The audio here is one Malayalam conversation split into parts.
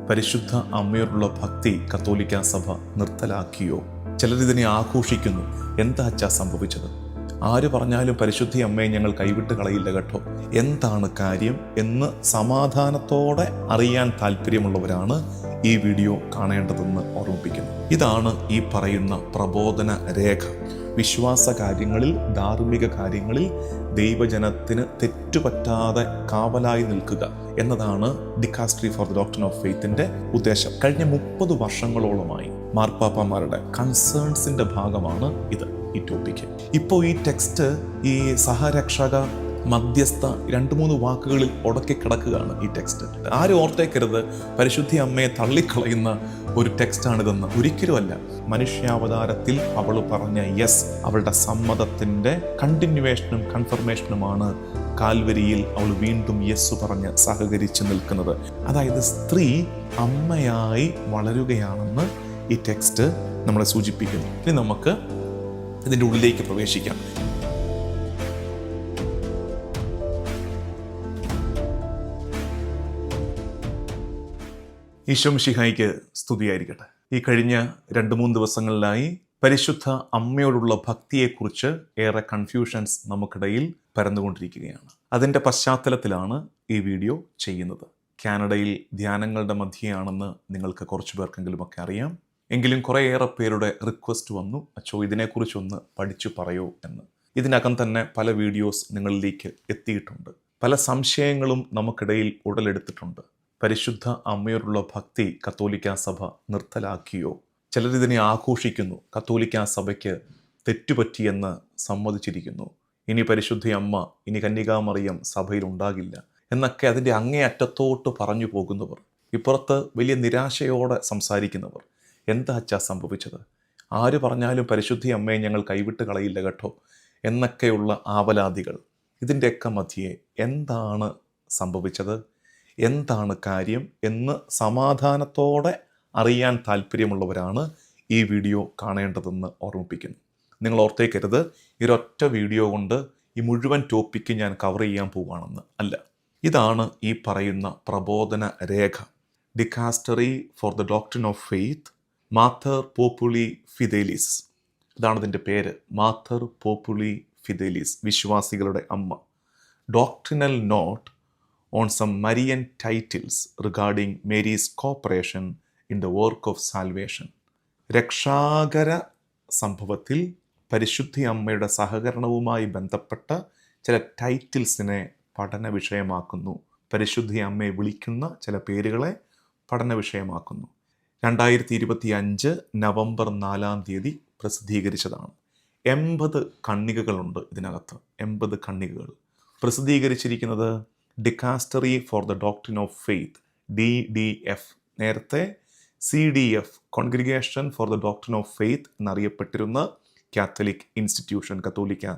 പരിശുദ്ധ അമ്മയോടുള്ള ഭക്തി കത്തോലിക്കാ സഭ നിർത്തലാക്കിയോ? ചിലരിതിനെ ആഘോഷിക്കുന്നു. എന്താ അച്ഛാ സംഭവിച്ചത്? ആര് പറഞ്ഞാലും പരിശുദ്ധ അമ്മയെ ഞങ്ങൾ കൈവിട്ട് കളയില്ല കേട്ടോ. എന്താണ് കാര്യം എന്ന് സമാധാനത്തോടെ അറിയാൻ താല്പര്യമുള്ളവരാണ് ഈ വീഡിയോ കാണേണ്ടതെന്ന് ഓർമ്മിപ്പിക്കുന്നു. ഇതാണ് ഈ പറയുന്ന പ്രബോധന രേഖ. വിശ്വാസ കാര്യങ്ങളിൽ, ധാർമ്മിക കാര്യങ്ങളിൽ ദൈവജനത്തിന് തെറ്റുപറ്റാതെ കാവലായി നിൽക്കുക എന്നതാണ് dicastery for the doctrine of ഫെയ്ത്തിന്റെ ഉദ്ദേശം. കഴിഞ്ഞ 30 വർഷങ്ങളോളമായി മാർപ്പാപ്പമാരുടെ കൺസേൺസിന്റെ ഭാഗമാണ് ഇത്, ഈ ടോപ്പിക്ക്. ഇപ്പോൾ ഈ ടെക്സ്റ്റ്, ഈ സഹരക്ഷക, മധ്യസ്ഥ 2-3 വാക്കുകളിൽ ഉടക്കി കിടക്കുകയാണ് ഈ ടെക്സ്റ്റ്. ആരും ഓർത്തേക്കരുത് പരിശുദ്ധി അമ്മയെ തള്ളിക്കളയുന്ന ഒരു ടെക്സ്റ്റാണിതെന്ന്. ഒരിക്കലുമല്ല. മനുഷ്യാവതാരത്തിൽ അവൾ പറഞ്ഞ യെസ്, അവളുടെ സമ്മതത്തിന്റെ കണ്ടിന്യൂവേഷനും കൺഫർമേഷനുമാണ് കാൽവരിയിൽ അവൾ വീണ്ടും യെസ് പറഞ്ഞ് സഹകരിച്ച് നിൽക്കുന്നത്. അതായത് സ്ത്രീ അമ്മയായി വളരുകയാണെന്ന് ഈ ടെക്സ്റ്റ് നമ്മളെ സൂചിപ്പിക്കുന്നു. ഇനി നമുക്ക് ഇതിൻ്റെ ഉള്ളിലേക്ക് പ്രവേശിക്കാം. ഈശോ മിശിഹായ്ക്ക് സ്തുതിയായിരിക്കട്ടെ. ഈ കഴിഞ്ഞ 2-3 ദിവസങ്ങളിലായി പരിശുദ്ധ അമ്മയോടുള്ള ഭക്തിയെക്കുറിച്ച് ഏറെ കൺഫ്യൂഷൻസ് നമുക്കിടയിൽ പരന്നുകൊണ്ടിരിക്കുകയാണ്. അതിൻ്റെ പശ്ചാത്തലത്തിലാണ് ഈ വീഡിയോ ചെയ്യുന്നത്. കാനഡയിൽ ധ്യാനങ്ങളുടെ മധ്യയാണെന്ന് നിങ്ങൾക്ക് കുറച്ചു പേർക്കെങ്കിലുമൊക്കെ അറിയാം. എങ്കിലും കുറേയേറെ പേരുടെ റിക്വസ്റ്റ് വന്നു, അച്ചോ ഇതിനെക്കുറിച്ചൊന്ന് പഠിച്ചു പറയൂ എന്ന്. ഇതിനകം തന്നെ പല വീഡിയോസ് നിങ്ങളിലേക്ക് എത്തിയിട്ടുണ്ട്. പല സംശയങ്ങളും നമുക്കിടയിൽ ഉടലെടുത്തിട്ടുണ്ട്. പരിശുദ്ധ അമ്മയോടുള്ള ഭക്തി കത്തോലിക്കാ സഭ നിർത്തലാക്കിയോ? ചിലരിതിനെ ആഘോഷിക്കുന്നു. കത്തോലിക്കാ സഭയ്ക്ക് തെറ്റുപറ്റിയെന്ന് സമ്മതിച്ചിരിക്കുന്നു. ഇനി പരിശുദ്ധ അമ്മ, ഇനി കന്യകാമറിയം സഭയിൽ ഉണ്ടാകില്ല എന്നൊക്കെ അതിൻ്റെ അങ്ങേയറ്റത്തോട്ട് പറഞ്ഞു പോകുന്നവർ, ഇപ്പുറത്ത് വലിയ നിരാശയോടെ സംസാരിക്കുന്നവർ. എന്താ അച്ഛാ സംഭവിച്ചത്? ആര് പറഞ്ഞാലും പരിശുദ്ധി അമ്മയെ ഞങ്ങൾ കൈവിട്ട് കളയില്ല കേട്ടോ എന്നൊക്കെയുള്ള ആവലാതികൾ. ഇതിൻ്റെയൊക്കെ മധ്യേ എന്താണ് സംഭവിച്ചത്, എന്താണ് കാര്യം എന്ന് സമാധാനത്തോടെ അറിയാൻ താല്പര്യമുള്ളവരാണ് ഈ വീഡിയോ കാണേണ്ടതെന്ന് ഓർമ്മിപ്പിക്കുന്നു. നിങ്ങൾ ഓർത്തേക്കരുത് ഈ ഒരൊറ്റ വീഡിയോ കൊണ്ട് ഈ മുഴുവൻ ടോപ്പിക്ക് ഞാൻ കവർ ചെയ്യാൻ പോവുകയാണെന്ന്. അല്ല, ഇതാണ് ഈ പറയുന്ന പ്രബോധന രേഖ. Dicastery for the doctrine of faith, Mater Populi Fidelis. ഇതാണ് ഇതിൻ്റെ പേര്, മാത്തർ പോപ്പുലി ഫിദേലിസ്, വിശ്വാസികളുടെ അമ്മ. Doctrinal note on some Marian titles regarding Mary's cooperation in the work of salvation. രക്ഷാകര സംഭവത്തിൽ പരിശുദ്ധി അമ്മയുടെ സഹകരണവുമായി ബന്ധപ്പെട്ട ചില ടൈറ്റിൽസിനെ പഠന വിഷയമാക്കുന്നു. പരിശുദ്ധി അമ്മയെ വിളിക്കുന്ന ചില പേരുകളെ പഠന വിഷയമാക്കുന്നു. 2025 നവംബർ 4 പ്രസിദ്ധീകരിച്ചതാണ്. 80 കണ്ണികകളുണ്ട് ഇതിനകത്ത്. 80 കണ്ണികകൾ പ്രസിദ്ധീകരിച്ചിരിക്കുന്നത് dicastery for the doctrine of faith, DDF. നേരത്തെ CDF, congregation for the doctrine of faith എന്നറിയപ്പെട്ടിരുന്ന കാത്തലിക് ഇൻസ്റ്റിറ്റ്യൂഷൻ, കത്തോലിക്ക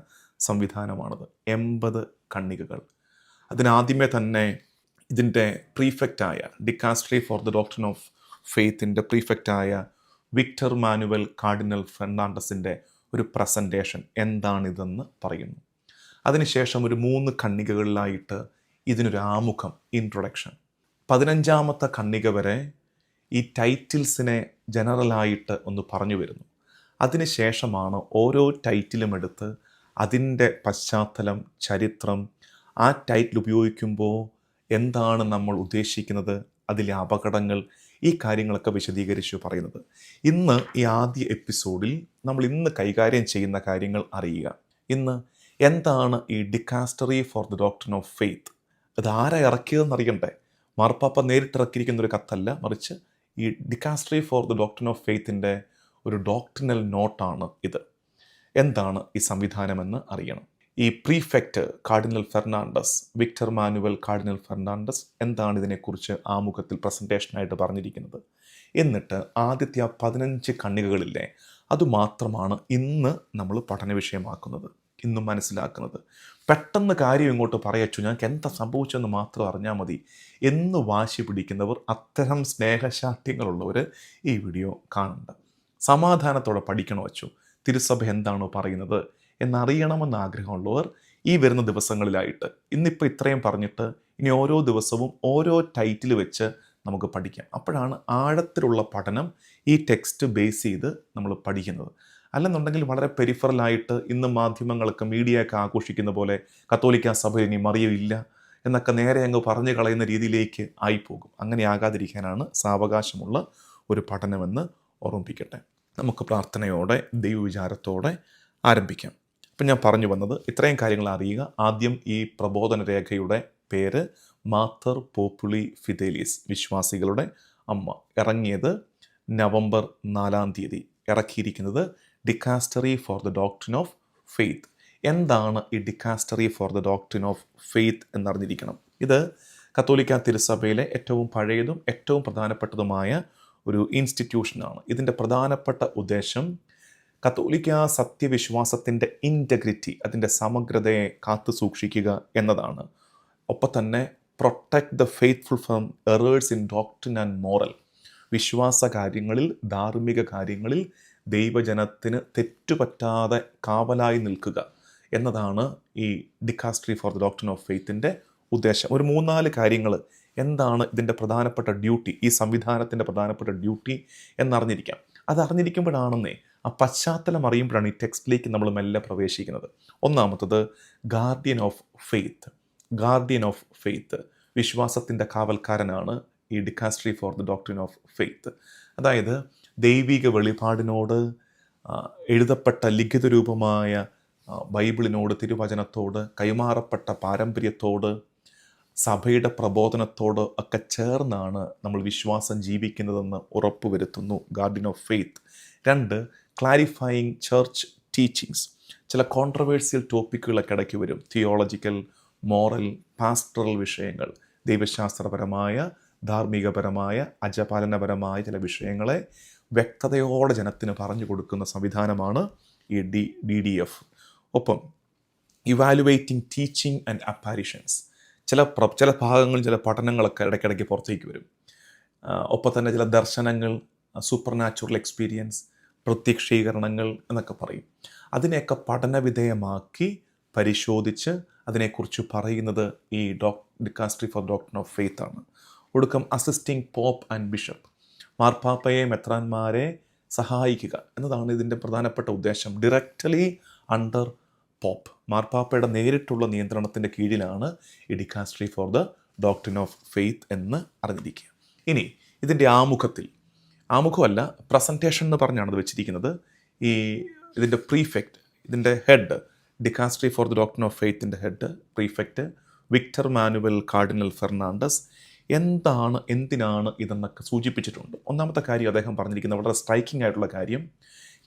സംവിധാനമാണത്. 80 കണ്ണികകൾ. അതിനാദ്യമേ തന്നെ ഇതിൻ്റെ പ്രീഫെക്റ്റായ, dicastery for the doctrine of ഫെയ്ത്തിൻ്റെ പ്രീഫെക്റ്റായ വിക്ടർ മാനുവൽ കാർഡിനൽ ഫെർണാണ്ടസിൻ്റെ ഒരു പ്രസൻറ്റേഷൻ എന്താണിതെന്ന് പറയുന്നു. അതിനുശേഷം ഒരു 3 കണ്ണികകളിലായിട്ട് ഇതിനൊരു ആമുഖം, ഇൻട്രൊഡക്ഷൻ. 15ാമത്തെ കണ്ണിക വരെ ഈ ടൈറ്റിൽസിനെ ജനറലായിട്ട് ഒന്ന് പറഞ്ഞു വരുന്നു. അതിനുശേഷമാണ് ഓരോ ടൈറ്റിലും എടുത്ത് അതിൻ്റെ പശ്ചാത്തലം, ചരിത്രം, ആ ടൈറ്റിൽ ഉപയോഗിക്കുമ്പോൾ എന്താണ് നമ്മൾ ഉദ്ദേശിക്കുന്നത്, അതിലെ അപകടങ്ങൾ, ഈ കാര്യങ്ങളൊക്കെ വിശദീകരിച്ച് പറയുന്നത്. ഇന്ന് ഈ ആദ്യ എപ്പിസോഡിൽ നമ്മൾ ഇന്ന് കൈകാര്യം ചെയ്യുന്ന കാര്യങ്ങൾ അറിയുക. ഇന്ന് എന്താണ് ഈ dicastery for the doctrine of faith? അത് ആരാ ഇറക്കിയതെന്ന് അറിയണ്ടേ? മാർപ്പാപ്പ നേരിട്ട് ഇറക്കിയിരിക്കുന്ന ഒരു കത്തല്ല, മറിച്ച് ഈ dicastery for the doctrine of ഫെയ്ത്തിൻ്റെ ഒരു ഡോക്ട്രിനൽ നോട്ടാണ് ഇത്. എന്താണ് ഈ സംവിധാനമെന്ന് അറിയണം. ഈ prefect cardinal Fernandez, Victor Manuel cardinal Fernandez എന്താണ് ഇതിനെക്കുറിച്ച് ആമുഖത്തിൽ പ്രസൻറ്റേഷനായിട്ട് പറഞ്ഞിരിക്കുന്നത്. എന്നിട്ട് ആദ്യത്തെ ആ 15 കണ്ണികകളില്ലേ, അതുമാത്രമാണ് ഇന്ന് നമ്മൾ പഠന വിഷയമാക്കുന്നത്, ഇന്നും മനസ്സിലാക്കുന്നത്. പെട്ടെന്ന് കാര്യം ഇങ്ങോട്ട് പറയച്ചു, ഞങ്ങൾക്ക് എന്താ സംഭവിച്ചെന്ന് മാത്രം അറിഞ്ഞാൽ മതി എന്ന് വാശി പിടിക്കുന്നവർ, അത്തരം സ്നേഹശാഠ്യങ്ങളുള്ളവർ ഈ വീഡിയോ കാണണ്ട. സമാധാനത്തോടെ പഠിക്കണോ വച്ചു, തിരുസഭ എന്താണോ പറയുന്നത് എന്നറിയണമെന്ന് ആഗ്രഹമുള്ളവർ ഈ വരുന്ന ദിവസങ്ങളിലായിട്ട്, ഇന്നിപ്പോൾ ഇത്രയും പറഞ്ഞിട്ട് ഇനി ഓരോ ദിവസവും ഓരോ ടൈറ്റിൽ വെച്ച് നമുക്ക് പഠിക്കാം. അപ്പോഴാണ് ആഴത്തിലുള്ള പഠനം ഈ ടെക്സ്റ്റ് ബേസ് ചെയ്ത് നമ്മൾ പഠിക്കുന്നത്. അല്ലെന്നുണ്ടെങ്കിൽ വളരെ പെരിഫറലായിട്ട് ഇന്ന് മാധ്യമങ്ങളൊക്കെ മീഡിയയൊക്കെ ആഘോഷിക്കുന്ന പോലെ കത്തോലിക്ക സഭ ഇനി മറിയമില്ല എന്നൊക്കെ നേരെ അങ്ങ് പറഞ്ഞു കളയുന്ന രീതിയിലേക്ക് ആയിപ്പോകും. അങ്ങനെ ആകാതിരിക്കാനാണ് സാവകാശമുള്ള ഒരു പഠനമെന്ന് ഓർമ്മിപ്പിക്കട്ടെ. നമുക്ക് പ്രാർത്ഥനയോടെ ദൈവവിചാരത്തോടെ ആരംഭിക്കാം. ഇപ്പം ഞാൻ പറഞ്ഞു വന്നത് ഇത്രയും കാര്യങ്ങൾ അറിയുക. ആദ്യം ഈ പ്രബോധന രേഖയുടെ പേര് മാത്തർ പോപ്പുലി ഫിദേലിസ്, വിശ്വാസികളുടെ അമ്മ. ഇറങ്ങിയത് നവംബർ 4 ഇറക്കിയിരിക്കുന്നത് dicastery for the doctrine of faith. എന്താണ് ഈ dicastery for the doctrine of faith എന്നറിഞ്ഞിരിക്കണം. ഇത് കത്തോലിക്ക തിരുസഭയിലെ ഏറ്റവും പഴയതും ഏറ്റവും പ്രധാനപ്പെട്ടതുമായ ഒരു ഇൻസ്റ്റിറ്റ്യൂഷനാണ്. ഇതിൻ്റെ പ്രധാനപ്പെട്ട ഉദ്ദേശം കത്തോലിക്ക സത്യവിശ്വാസത്തിൻ്റെ ഇൻറ്റഗ്രിറ്റി, അതിൻ്റെ സമഗ്രതയെ കാത്തു സൂക്ഷിക്കുക എന്നതാണ്. ഒപ്പം തന്നെ protect the faithful from errors in doctrine and moral. വിശ്വാസ കാര്യങ്ങളിൽ, ധാർമ്മിക കാര്യങ്ങളിൽ ദൈവജനത്തിന് തെറ്റുപറ്റാതെ കാവലായി നിൽക്കുക എന്നതാണ് ഈ dicastery for the doctrine of ഫെയ്ത്തിൻ്റെ ഉദ്ദേശം. ഒരു 3-4 കാര്യങ്ങൾ എന്താണ് ഇതിൻ്റെ പ്രധാനപ്പെട്ട ഡ്യൂട്ടി, ഈ സംവിധാനത്തിൻ്റെ പ്രധാനപ്പെട്ട ഡ്യൂട്ടി എന്നറിഞ്ഞിരിക്കാം. അതറിഞ്ഞിരിക്കുമ്പോഴാണെന്നേ ആ പശ്ചാത്തലം അറിയുമ്പോഴാണ് ഈ ടെക്സ്റ്റിലേക്ക് നമ്മൾ മെല്ലെ പ്രവേശിക്കുന്നത്. ഒന്നാമത്തത് guardian of faith. Guardian of faith, വിശ്വാസത്തിൻ്റെ കാവൽക്കാരനാണ് ഈ dicastery for the doctrine of faith. അതായത് ദൈവിക വെളിപാടിനോട്, എഴുതപ്പെട്ട ലിഖിത രൂപമായ ബൈബിളിനോട്, തിരുവചനത്തോട്, കൈമാറപ്പെട്ട പാരമ്പര്യത്തോട്, സഭയുടെ പ്രബോധനത്തോട് ഒക്കെ ചേർന്നാണ് നമ്മൾ വിശ്വാസം ജീവിക്കുന്നതെന്ന് ഉറപ്പുവരുത്തുന്നു guardian of faith. 2, clarifying church teachings. ചില കോൺട്രവേഴ്സ്യൽ ടോപ്പിക്കുകളൊക്കെ ഇടയ്ക്ക് വരും. തിയോളജിക്കൽ, മോറൽ, പാസ്റ്ററൽ വിഷയങ്ങൾ, ദൈവശാസ്ത്രപരമായ, ധാർമ്മികപരമായ, അജപാലനപരമായ ചില വിഷയങ്ങളെ വ്യക്തതയോടെ ജനത്തിന് പറഞ്ഞു കൊടുക്കുന്ന സംവിധാനമാണ് ഈ DDF. ഒപ്പം ഇവാലുവേറ്റിംഗ് ടീച്ചിങ് ആൻഡ് അപ്പാരിഷൻസ്. ചില ഭാഗങ്ങളിൽ ചില പഠനങ്ങളൊക്കെ ഇടയ്ക്കിടയ്ക്ക് പുറത്തേക്ക് വരും. ഒപ്പം തന്നെ ചില ദർശനങ്ങൾ, സൂപ്പർ നാച്ചുറൽ എക്സ്പീരിയൻസ്, പ്രത്യക്ഷീകരണങ്ങൾ എന്നൊക്കെ പറയും. അതിനെയൊക്കെ പഠനവിധേയമാക്കി പരിശോധിച്ച് അതിനെക്കുറിച്ച് പറയുന്നത് ഈ dicastery four doctrine of faith ആണ്. ഒടുക്കം അസിസ്റ്റിംഗ് പോപ്പ് ആൻഡ് ബിഷപ്പ്, മാർപ്പാപ്പയെ, മെത്രാന്മാരെ സഹായിക്കുക എന്നതാണ് ഇതിൻ്റെ പ്രധാനപ്പെട്ട ഉദ്ദേശം. ഡയറക്റ്റ്ലി അണ്ടർ പോപ്പ്, മാർപ്പാപ്പയുടെ നേരിട്ടുള്ള നിയന്ത്രണത്തിൻ്റെ കീഴിലാണ് ഈ dicastery for the doctrine of faith എന്ന് അറിഞ്ഞിരിക്കുക. ഇനി ഇതിൻ്റെ ആമുഖമല്ല, പ്രസൻറ്റേഷൻ എന്ന് പറഞ്ഞാണ് ഇത് വെച്ചിരിക്കുന്നത്. ഈ ഇതിൻ്റെ പ്രീഫെക്റ്റ്, ഇതിൻ്റെ head, dicastery for the doctrine of ഫെയ്ത്തിൻ്റെ head prefect Victor Manuel cardinal Fernandez എന്തിനാണ് ഇതെന്നൊക്കെ സൂചിപ്പിച്ചിട്ടുണ്ട്. ഒന്നാമത്തെ കാര്യം അദ്ദേഹം പറഞ്ഞിരിക്കുന്നത് വളരെ സ്ട്രൈക്കിംഗ് ആയിട്ടുള്ള കാര്യം,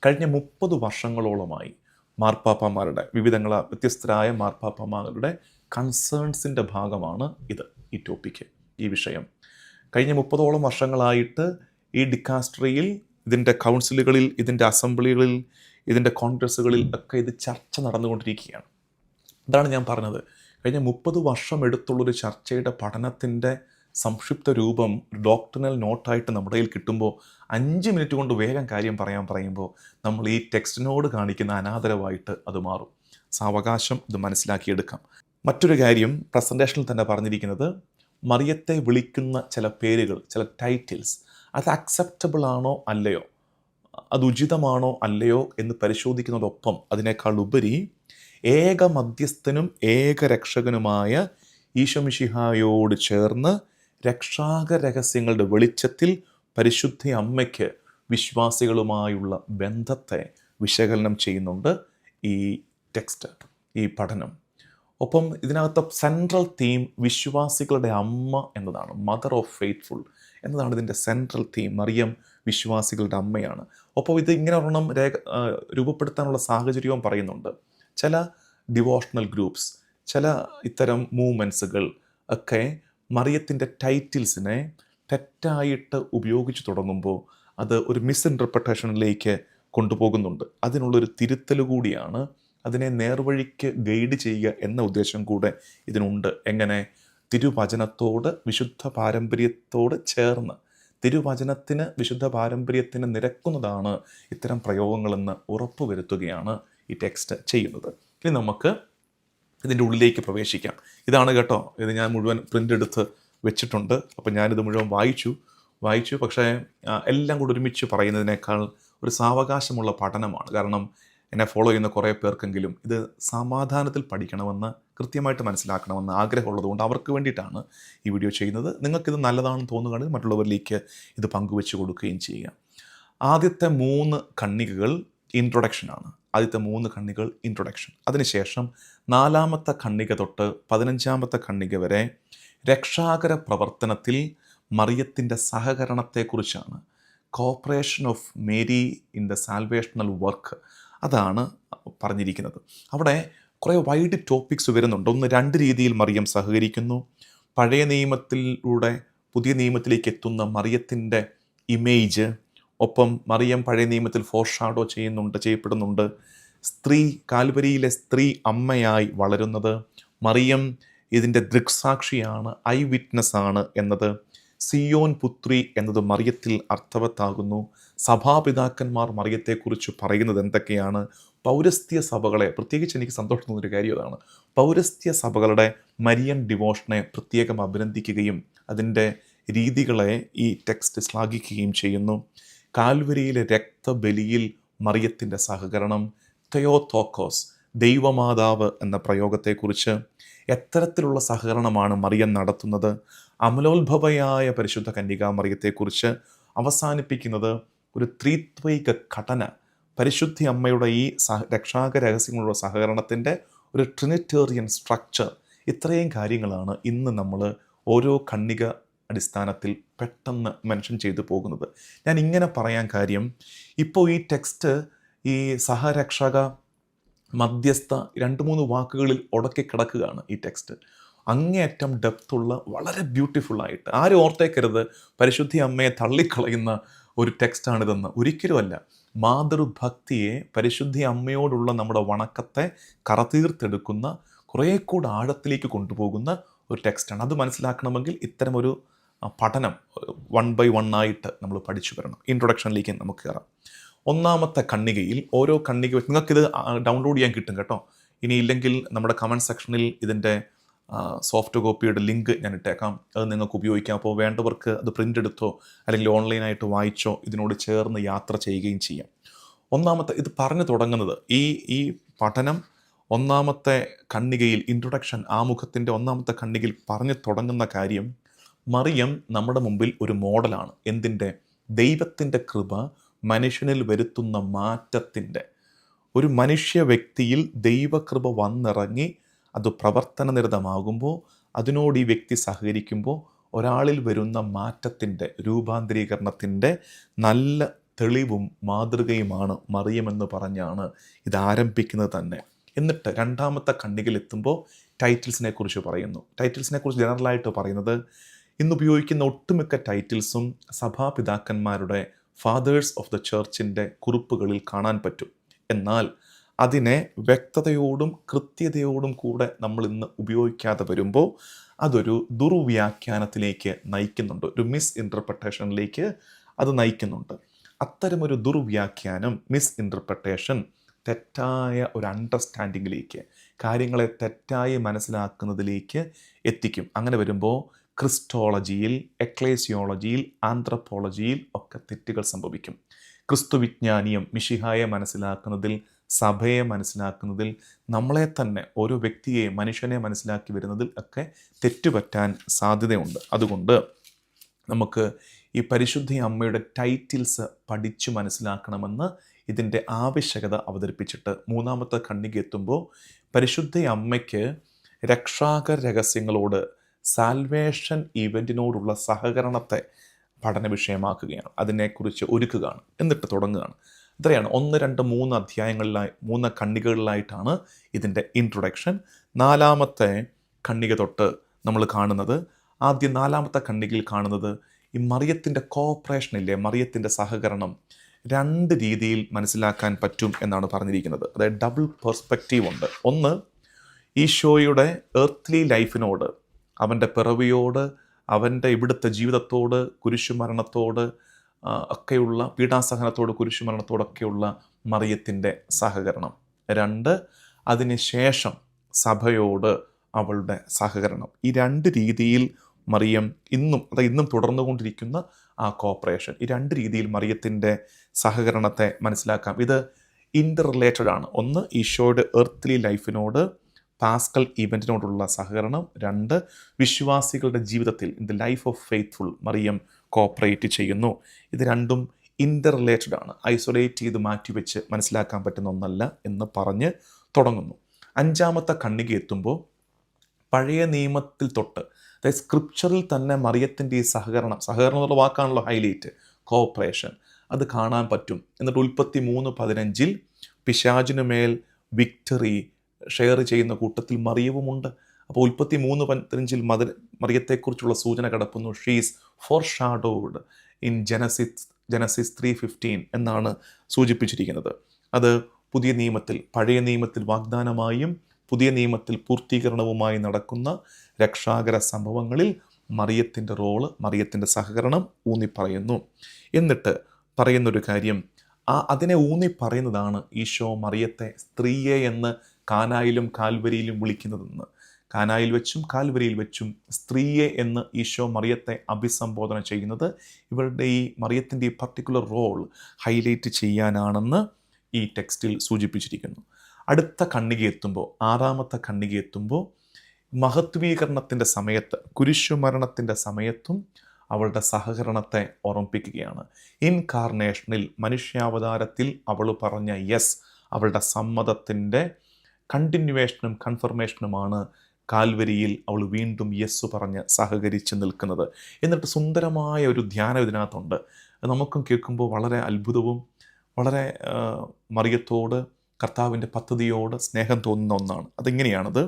കഴിഞ്ഞ 30 വർഷങ്ങളോളമായി മാർപ്പാപ്പമാരുടെ വ്യത്യസ്തരായ മാർപ്പാപ്പമാരുടെ കൺസേൺസിൻ്റെ ഭാഗമാണ് ഇത്, ഈ ടോപ്പിക്ക്, ഈ വിഷയം. കഴിഞ്ഞ 30ഓളം വർഷങ്ങളായിട്ട് ഈ ഡിക്കാസ്റ്ററിയിൽ, ഇതിൻ്റെ കൗൺസിലുകളിൽ, ഇതിൻ്റെ അസംബ്ലികളിൽ, ഇതിൻ്റെ കോൺഗ്രസ്സുകളിൽ ഒക്കെ ഇത് ചർച്ച നടന്നുകൊണ്ടിരിക്കുകയാണ്. അതാണ് ഞാൻ പറഞ്ഞത്, കഴിഞ്ഞ 30 വർഷം എടുത്തുള്ളൊരു ചർച്ചയുടെ പഠനത്തിൻ്റെ സംക്ഷിപ്ത രൂപം ഡോക്ടറിനൽ നോട്ടായിട്ട് നമ്മുടെ കയ്യിൽ കിട്ടുമ്പോൾ 5 മിനിറ്റ് കൊണ്ട് വേഗം കാര്യം പറയുമ്പോൾ നമ്മൾ ഈ ടെക്സ്റ്റിനോട് കാണിക്കുന്ന അനാദരവായിട്ട് അത് മാറും. സാവകാശം ഇത് മനസ്സിലാക്കിയെടുക്കാം. മറ്റൊരു കാര്യം പ്രസൻറ്റേഷനിൽ തന്നെ പറഞ്ഞിരിക്കുന്നത്, മറിയത്തെ വിളിക്കുന്ന ചില പേരുകൾ, ചില ടൈറ്റിൽസ്, അത് അക്സെപ്റ്റബിൾ ആണോ അല്ലയോ, അത് ഉചിതമാണോ അല്ലയോ എന്ന് പരിശോധിക്കുന്നതോടൊപ്പം അതിനേക്കാൾ ഉപരി ഏക മധ്യസ്ഥനും ഏക രക്ഷകനുമായ ഈശോമിശിഹായോട് ചേർന്ന് രക്ഷാക രഹസ്യങ്ങളുടെ വെളിച്ചത്തിൽ പരിശുദ്ധ അമ്മയ്ക്ക് വിശ്വാസികളുമായുള്ള ബന്ധത്തെ വിശകലനം ചെയ്യുന്നുണ്ട് ഈ ടെക്സ്റ്റ്, ഈ പഠനം. ഒപ്പം ഇതിനകത്ത് സെൻട്രൽ തീം വിശ്വാസികളുടെ അമ്മ എന്നതാണ്, മദർ ഓഫ് ഫെയ്ത്ത്ഫുൾ എന്നതാണ് ഇതിൻ്റെ സെൻട്രൽ തീം. മറിയം വിശ്വാസികളുടെ അമ്മയാണ്. ഒപ്പം ഇത് ഇങ്ങനെ ഒരെണ്ണം രൂപപ്പെടുത്താനുള്ള സാഹചര്യവും പറയുന്നുണ്ട്. ചില ഡിവോഷണൽ ഗ്രൂപ്പ്സ്, ചില ഇത്തരം മൂവ്മെൻറ്റ്സുകൾ ഒക്കെ മറിയത്തിൻ്റെ ടൈറ്റിൽസിനെ തെറ്റായിട്ട് ഉപയോഗിച്ച് തുടങ്ങുമ്പോൾ അത് ഒരു മിസ്ഇൻറ്റർപ്രിട്ടേഷനിലേക്ക് കൊണ്ടുപോകുന്നുണ്ട്. അതിനുള്ളൊരു തിരുത്തൽ കൂടിയാണ്, അതിനെ നേർവഴിക്ക് ഗൈഡ് ചെയ്യുക എന്ന ഉദ്ദേശം കൂടെ ഇതിനുണ്ട്. എങ്ങനെ? തിരുവചനത്തോട്, വിശുദ്ധ പാരമ്പര്യത്തോട് ചേർന്ന്, തിരുവചനത്തിന്, വിശുദ്ധ പാരമ്പര്യത്തിന് നിരക്കുന്നതാണ് ഇത്തരം പ്രയോഗങ്ങളെന്ന് ഉറപ്പുവരുത്തുകയാണ് ഈ ടെക്സ്റ്റ് ചെയ്യുന്നത്. ഇനി നമുക്ക് ഇതിൻ്റെ ഉള്ളിലേക്ക് പ്രവേശിക്കാം. ഇതാണ് കേട്ടോ, ഇത് ഞാൻ മുഴുവൻ പ്രിൻ്റ് എടുത്ത് വെച്ചിട്ടുണ്ട്. അപ്പോൾ ഞാനിത് മുഴുവൻ വായിച്ചു. പക്ഷേ എല്ലാം കൂടി ഒരുമിച്ച് പറയുന്നതിനേക്കാൾ ഒരു സാവകാശമുള്ള പഠനമാണ്. കാരണം എന്നെ ഫോളോ ചെയ്യുന്ന കുറേ പേർക്കെങ്കിലും ഇത് സമാധാനത്തിൽ പഠിക്കണമെന്ന് കൃത്യമായിട്ട് മനസ്സിലാക്കണമെന്ന് ആഗ്രഹമുള്ളതുകൊണ്ട് അവർക്ക് വേണ്ടിയിട്ടാണ് ഈ വീഡിയോ ചെയ്യുന്നത്. നിങ്ങൾക്കിത് നല്ലതാണെന്ന് തോന്നുകയാണെങ്കിൽ മറ്റുള്ളവരിലേക്ക് ഇത് പങ്കുവെച്ച് കൊടുക്കുകയും ചെയ്യുക. ആദ്യത്തെ 3 ഖണ്ഡികകൾ ഇൻട്രൊഡക്ഷനാണ്. ഇൻട്രൊഡക്ഷൻ. അതിനുശേഷം 4ാമത്തെ ഖണ്ഡിക തൊട്ട് 15ാമത്തെ ഖണ്ഡിക വരെ രക്ഷാകര പ്രവർത്തനത്തിൽ മറിയത്തിൻ്റെ സഹകരണത്തെക്കുറിച്ചാണ്. Cooperation of Mary in the salvational work, അതാണ് പറഞ്ഞിരിക്കുന്നത്. അവിടെ കുറേ വൈഡ് ടോപ്പിക്സ് വരുന്നുണ്ട്. ഒന്ന്, 2 രീതിയിൽ മറിയം സഹകരിക്കുന്നു. പഴയ നിയമത്തിലൂടെ പുതിയ നിയമത്തിലേക്ക് എത്തുന്ന മറിയത്തിൻ്റെ ഇമേജ്, ഒപ്പം മറിയം പഴയ നിയമത്തിൽ ഫോർഷാഡോ ചെയ്യപ്പെടുന്നുണ്ട്. കാൽവരിയിലെ സ്ത്രീ അമ്മയായി വളരുന്നത്, മറിയം ഇതിൻ്റെ ദൃക്സാക്ഷിയാണ്, ഐ വിറ്റ്നസ് ആണ് എന്നത്, സിയോൻ പുത്രി എന്നത് മറിയത്തിൽ അർത്ഥവത്താകുന്നു. സഭാപിതാക്കന്മാർ മറിയത്തെക്കുറിച്ച് പറയുന്നത് എന്തൊക്കെയാണ്, പൗരസ്ത്യ സഭകളെ, പ്രത്യേകിച്ച് എനിക്ക് സന്തോഷം തോന്നുന്നൊരു കാര്യം അതാണ്, പൗരസ്ത്യ സഭകളുടെ മരിയൻ ഡിവോഷനെ പ്രത്യേകം അഭിനന്ദിക്കുകയും അതിൻ്റെ രീതികളെ ഈ ടെക്സ്റ്റ് ശ്ലാഘിക്കുകയും ചെയ്യുന്നു. കാൽവരിയിലെ രക്തബലിയിൽ മറിയത്തിൻ്റെ സഹകരണം, തെയോത്തോക്കോസ്, ദൈവമാതാവ് എന്ന പ്രയോഗത്തെക്കുറിച്ച്, എത്തരത്തിലുള്ള സഹകരണമാണ് മറിയം നടത്തുന്നത്, അമലോത്ഭവയായ പരിശുദ്ധ കന്യകാ മറിയത്തെക്കുറിച്ച്, അവസാനിപ്പിക്കുന്നത് ഒരു ത്രിത്വൈക ഘടന, പരിശുദ്ധി അമ്മയുടെ ഈ രക്ഷാക രഹസ്യങ്ങളുള്ള സഹകരണത്തിൻ്റെ ഒരു ട്രിനിറ്റേറിയൻ സ്ട്രക്ചർ. ഇത്രയും കാര്യങ്ങളാണ് ഇന്ന് നമ്മൾ ഓരോ ഖണ്ഡിക അടിസ്ഥാനത്തിൽ പെട്ടെന്ന് മെൻഷൻ ചെയ്തു പോകുന്നത്. ഞാൻ ഇങ്ങനെ പറയാൻ കാര്യം, ഇപ്പോൾ ഈ ടെക്സ്റ്റ് ഈ സഹരക്ഷക, മധ്യസ്ഥ 2-3 വാക്കുകളിൽ ഉടക്കി കിടക്കുകയാണ്. ഈ ടെക്സ്റ്റ് അങ്ങേയറ്റം ഡെപ്തുള്ള, വളരെ ബ്യൂട്ടിഫുള്ളായിട്ട്, ആരും ഓർത്തേക്കരുത് പരിശുദ്ധി അമ്മയെ തള്ളിക്കളയുന്ന ഒരു ടെക്സ്റ്റാണിതെന്ന്. ഒരിക്കലുമല്ല. മാതൃഭക്തിയെ, പരിശുദ്ധി അമ്മയോടുള്ള നമ്മുടെ വണക്കത്തെ കറതീർത്തെടുക്കുന്ന, കുറേ കൂടെ ആഴത്തിലേക്ക് കൊണ്ടുപോകുന്ന ഒരു ടെക്സ്റ്റാണ്. അത് മനസ്സിലാക്കണമെങ്കിൽ ഇത്തരമൊരു പഠനം 1 by 1 ആയിട്ട് നമ്മൾ പഠിച്ചു വരണം. ഇൻട്രൊഡക്ഷനിലേക്ക് നമുക്ക് കയറാം. 1ാമത്തെ ഖണ്ഡികയിൽ ഓരോ ഖണ്ഡിക വെച്ച് നിങ്ങൾക്കിത് ഡൗൺലോഡ് ചെയ്യാൻ കിട്ടും കേട്ടോ. ഇനിയില്ലെങ്കിൽ നമ്മുടെ കമൻറ്റ് സെക്ഷനിൽ ഇതിൻ്റെ സോഫ്റ്റ് കോപ്പിയുടെ ലിങ്ക് ഞാൻ ഇട്ടേക്കാം. അത് നിങ്ങൾക്ക് ഉപയോഗിക്കാം. അപ്പോൾ വേണ്ടവർക്ക് അത് പ്രിൻ്റ് എടുത്തോ അല്ലെങ്കിൽ ഓൺലൈനായിട്ട് വായിച്ചോ ഇതിനോട് ചേർന്ന് യാത്ര ചെയ്യുകയും ചെയ്യാം. ഇത് പറഞ്ഞു തുടങ്ങുന്നത്, ഈ പഠനം 1ാമത്തെ ഖണ്ഡികയിൽ, ഇൻട്രൊഡക്ഷൻ, ആമുഖത്തിൻ്റെ 1ാമത്തെ ഖണ്ഡികയിൽ പറഞ്ഞു തുടങ്ങുന്ന കാര്യം, മറിയം നമ്മുടെ മുമ്പിൽ ഒരു മോഡലാണ്. എന്തിൻ്റെ? ദൈവത്തിൻ്റെ കൃപ മനുഷ്യനിൽ വരുത്തുന്ന മാറ്റത്തിൻ്റെ. ഒരു മനുഷ്യ വ്യക്തിയിൽ ദൈവകൃപ വന്നിറങ്ങി അത് പ്രവർത്തനനിരതമാകുമ്പോൾ, അതിനോട് ഈ വ്യക്തി സഹകരിക്കുമ്പോൾ ഒരാളിൽ വരുന്ന മാറ്റത്തിൻ്റെ, രൂപാന്തരീകരണത്തിൻ്റെ നല്ല തെളിവും മാതൃകയുമാണ് മറിയമെന്ന് പറഞ്ഞാണ് ഇത് ആരംഭിക്കുന്നത് തന്നെ. എന്നിട്ട് 2ാമത്തെ ഖണ്ഡികയിൽ എത്തുമ്പോൾ ടൈറ്റിൽസിനെ കുറിച്ച് പറയുന്നു. ടൈറ്റിൽസിനെക്കുറിച്ച് ജനറലായിട്ട് പറയുന്നത്, ഇന്ന് ഉപയോഗിക്കുന്ന ഒട്ടുമിക്ക ടൈറ്റിൽസും സഭാപിതാക്കന്മാരുടെ, ഫാദേഴ്സ് ഓഫ് ദ ചർച്ചിൻ്റെ കുറിപ്പുകളിൽ കാണാൻ പറ്റും. എന്നാൽ അതിനെ വ്യക്തതയോടും കൃത്യതയോടും കൂടെ നമ്മൾ ഇന്ന് ഉപയോഗിക്കാതെ വരുമ്പോൾ അതൊരു ദുർവ്യാഖ്യാനത്തിലേക്ക് നയിക്കുന്നുണ്ട്, ഒരു മിസ് ഇൻ്റർപ്രിട്ടേഷനിലേക്ക് അത് നയിക്കുന്നുണ്ട്. അത്തരമൊരു ദുർവ്യാഖ്യാനം, മിസ് ഇൻ്റർപ്രിട്ടേഷൻ, തെറ്റായ ഒരു അണ്ടർസ്റ്റാൻഡിങ്ങിലേക്ക്, കാര്യങ്ങളെ തെറ്റായി മനസ്സിലാക്കുന്നതിലേക്ക് എത്തിക്കും. അങ്ങനെ വരുമ്പോൾ ക്രിസ്റ്റോളജിയിൽ, എക്ലേസിയോളജിയിൽ, ആന്ത്രപ്പോളജിയിൽ ഒക്കെ തെറ്റുകൾ സംഭവിക്കും. ക്രിസ്തുവിജ്ഞാനീയം, മിശിഹായെ മനസ്സിലാക്കുന്നതിൽ, സഭയെ മനസ്സിലാക്കുന്നതിൽ, നമ്മളെ തന്നെ, ഓരോ വ്യക്തിയെ, മനുഷ്യനെ മനസ്സിലാക്കി വരുന്നതിൽ ഒക്കെ തെറ്റുപറ്റാൻ സാധ്യതയുണ്ട്. അതുകൊണ്ട് നമുക്ക് ഈ പരിശുദ്ധ അമ്മയുടെ ടൈറ്റിൽസ് പഠിച്ചു മനസ്സിലാക്കണമെന്ന് ഇതിൻ്റെ ആവശ്യകത അവതരിപ്പിച്ചിട്ട് 3ാമത്തെ ഖണ്ഡിക എത്തുമ്പോൾ പരിശുദ്ധ അമ്മയ്ക്ക് രക്ഷാകര രഹസ്യങ്ങളോട്, സാൽവേഷൻ ഇവൻറ്റിനോടുള്ള സഹകരണത്തെ പഠന വിഷയമാക്കുകയാണ്. അതിനെക്കുറിച്ച് ഒരുക്കുകയാണ്. എന്നിട്ട് തുടങ്ങുകയാണ്. ഇത്രയാണ് 1, 2, 3 അധ്യായങ്ങളിലായി, 3 ഖണ്ഡികകളിലായിട്ടാണ് ഇതിൻ്റെ ഇൻട്രൊഡക്ഷൻ. 4ാമത്തെ ഖണ്ഡിക തൊട്ട് നമ്മൾ കാണുന്നത്, ആദ്യം 4ാമത്തെ ഖണ്ഡികയിൽ കാണുന്നത് ഈ മറിയത്തിൻ്റെ കോപ്പറേഷൻ ഇല്ലേ, മറിയത്തിൻ്റെ സഹകരണം 2 രീതിയിൽ മനസ്സിലാക്കാൻ പറ്റും എന്നാണ് പറഞ്ഞിരിക്കുന്നത്. അതായത് ഡബിൾ പെർസ്പെക്റ്റീവ് ഉണ്ട്. ഒന്ന്, ഈശോയുടെ എർത്ത്ലി ലൈഫിനോട്, അവൻ്റെ പിറവിയോട്, അവൻ്റെ ഇവിടുത്തെ ജീവിതത്തോട്, കുരിശുമരണത്തോട് ഒക്കെയുള്ള, പീഡാസഹനത്തോട്, കുരിശുമരണത്തോടൊക്കെയുള്ള മറിയത്തിൻ്റെ സഹകരണം. 2, അതിന് ശേഷം സഭയോട് അവളുടെ സഹകരണം. ഈ 2 രീതിയിൽ മറിയം ഇന്നും തുടർന്നുകൊണ്ടിരിക്കുന്ന ആ കോപ്പറേഷൻ. ഈ രണ്ട് രീതിയിൽ മറിയത്തിൻ്റെ സഹകരണത്തെ മനസ്സിലാക്കാം. ഇത് ഇൻ്റർ റിലേറ്റഡ് ആണ്. ഒന്ന്, ഈശോയുടെ എർത്ത്ലി ലൈഫിനോട് പാസ്കൽ ഇവൻറ്റിനോടുള്ള സഹകരണം. രണ്ട്, വിശ്വാസികളുടെ ജീവിതത്തിൽ in the life of faithful Mariam cooperate ചെയ്യുന്നു. ഇത് രണ്ടും ഇൻ്റർ റിലേറ്റഡ് ആണ്, ഐസൊലേറ്റ് ചെയ്ത് മാറ്റിവെച്ച് മനസ്സിലാക്കാൻ പറ്റുന്ന ഒന്നല്ല എന്ന് പറഞ്ഞ് തുടങ്ങുന്നു. അഞ്ചാമത്തെ ഖണ്ഡിക എത്തുമ്പോൾ പഴയ നിയമത്തിൽ തൊട്ട്, അതായത് സ്ക്രിപ്ചറിൽ തന്നെ മറിയത്തിൻ്റെ ഈ സഹകരണം എന്നുള്ള വാക്കാണല്ലോ ഹൈലൈറ്റ്, കോപ്പറേഷൻ, അത് കാണാൻ പറ്റും. എന്നിട്ട് ഉൽപ്പത്തി 3:15 പിശാചിനുമേൽ വിക്ടറി ഷെയർ ചെയ്യുന്ന കൂട്ടത്തിൽ മറിയവുമുണ്ട്. അപ്പോൾ ഉൽപ്പത്തി 3:15 മറിയത്തെക്കുറിച്ചുള്ള സൂചന കിടക്കുന്നു. She's four shadowed in Genesis 3:15 എന്നാണ് സൂചിപ്പിച്ചിരിക്കുന്നത്. അത് പുതിയ നിയമത്തിൽ, പഴയ നിയമത്തിൽ വാഗ്ദാനമായും പുതിയ നിയമത്തിൽ പൂർത്തീകരണവുമായി നടക്കുന്ന രക്ഷാകര സംഭവങ്ങളിൽ മറിയത്തിൻ്റെ റോള്, മറിയത്തിൻ്റെ സഹകരണം ഊന്നിപ്പറയുന്നു. എന്നിട്ട് പറയുന്നൊരു കാര്യം, അതിനെ ഊന്നിപ്പറയുന്നതാണ് ഈശോ മറിയത്തെ സ്ത്രീയെ എന്ന് കാനായിലും കാൽവരിയിലും വിളിക്കുന്നതെന്ന്. കാനായിൽ വെച്ചും കാൽവരിയിൽ വെച്ചും സ്ത്രീയെ എന്ന് ഈശോ മറിയത്തെ അഭിസംബോധന ചെയ്യുന്നത് ഇവരുടെ ഈ മറിയത്തിൻ്റെ ഈ പർട്ടിക്കുലർ റോൾ ഹൈലൈറ്റ് ചെയ്യാനാണെന്ന് ഈ ടെക്സ്റ്റിൽ സൂചിപ്പിച്ചിരിക്കുന്നു. അടുത്ത ഖണ്ഡിക എത്തുമ്പോൾ, ആറാമത്തെ ഖണ്ഡിക എത്തുമ്പോൾ, മഹത്വീകരണത്തിൻ്റെ സമയത്ത്, കുരിശുമരണത്തിൻ്റെ സമയത്തും അവളുടെ സഹകരണത്തെ ഓർമ്മിപ്പിക്കുകയാണ്. ഇൻകാർണേഷനിൽ, മനുഷ്യാവതാരത്തിൽ അവൾ പറഞ്ഞ യെസ്, അവളുടെ സമ്മതത്തിൻ്റെ കണ്ടിന്യൂവേഷനും കൺഫർമേഷനുമാണ് കാൽവരിയിൽ അവൾ വീണ്ടും യെസ് പറഞ്ഞ് സഹകരിച്ച് നിൽക്കുന്നത്. എന്നിട്ട് സുന്ദരമായ ഒരു ധ്യാനം ഇതിനകത്തുണ്ട്. നമുക്കും കേൾക്കുമ്പോൾ വളരെ അത്ഭുതവും വളരെ മറിയത്തോട്, കർത്താവിൻ്റെ പദ്ധതിയോട് സ്നേഹം തോന്നുന്ന ഒന്നാണ്. അതെങ്ങനെയാണത്?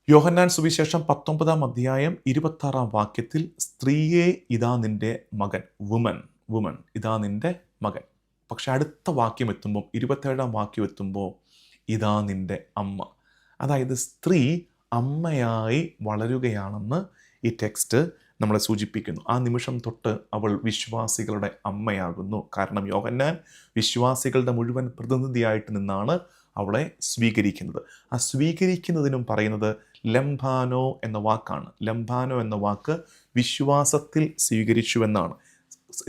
യോഹന്നാൻ സുവിശേഷം 19-ാം അധ്യായം 26-ാം വാക്യത്തിൽ, സ്ത്രീയെ ഇതാ നിൻ്റെ മകൻ, വുമൻ ഇതാ നിൻ്റെ മകൻ. പക്ഷെ അടുത്ത വാക്യം എത്തുമ്പോൾ, 27-ാം വാക്യം എത്തുമ്പോൾ, ഇതാ നിൻ്റെ അമ്മ. അതായത് സ്ത്രീ അമ്മയായി വളരുകയാണെന്ന് ഈ ടെക്സ്റ്റ് നമ്മളെ സൂചിപ്പിക്കുന്നു. ആ നിമിഷം തൊട്ട് അവൾ വിശ്വാസികളുടെ അമ്മയാകുന്നു. കാരണം യോഹന്നാൻ വിശ്വാസികളുടെ മുഴുവൻ പ്രതിനിധിയായിട്ട് നിന്നാണ് അവളെ സ്വീകരിക്കുന്നത്. ആ സ്വീകരിക്കുന്നതിനും പറയുന്നത് ലംബാനോ എന്ന വാക്കാണ്. ലംബാനോ എന്ന വാക്ക് വിശ്വാസത്തിൽ സ്വീകരിച്ചു എന്നാണ്.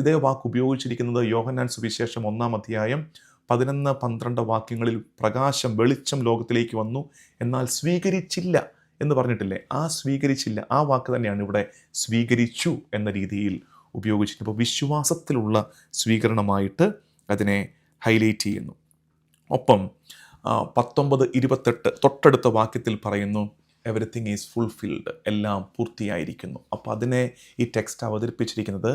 ഇതേ വാക്ക് ഉപയോഗിച്ചിരിക്കുന്നത് യോഹന്നാൻ സുവിശേഷം 1-ാം അധ്യായം 11-12 വാക്യങ്ങളിൽ, പ്രകാശം, വെളിച്ചം ലോകത്തിലേക്ക് വന്നു, എന്നാൽ സ്വീകരിച്ചില്ല എന്ന് പറഞ്ഞിട്ടില്ലേ? ആ സ്വീകരിച്ചില്ല, ആ വാക്ക് തന്നെയാണ് ഇവിടെ സ്വീകരിച്ചു എന്ന രീതിയിൽ ഉപയോഗിച്ചിട്ട്. അപ്പോൾ വിശ്വാസത്തിലുള്ള സ്വീകരണമായിട്ട് അതിനെ ഹൈലൈറ്റ് ചെയ്യുന്നു. ഒപ്പം 19-28 തൊട്ടടുത്ത വാക്യത്തിൽ പറയുന്നു, എവറിത്തിങ് ഈസ് ഫുൾഫിൽഡ്, എല്ലാം പൂർത്തിയായിരിക്കുന്നു. അപ്പോൾ അതിനെ ഈ ടെക്സ്റ്റ് അവതരിപ്പിച്ചിരിക്കുന്നത്